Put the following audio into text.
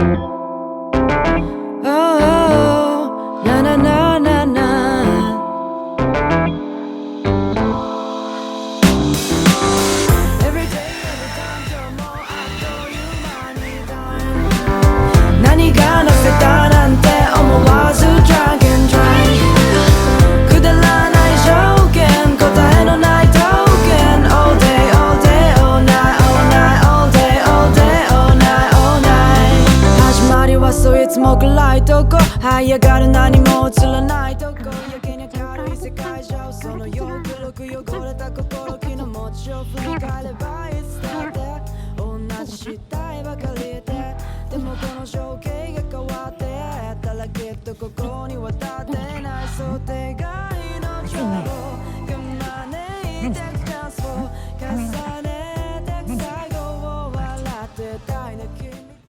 Oh, na na na na na. Every day, every time, 今日もあっという間に done 何がなせたなんて思わず drag and drive くだらない条件答えのないトーケン All day, all day, all night, all night, all day, all day, all night, all night 始まりはそういつも暗いとこ這い上がる何も映らないとこやけに明るい世界上そのよく汚れた心気の持ちを振り返ればいつだって同じしたいばかりででもこの情景が変わってたらきっとここには立ってない想定が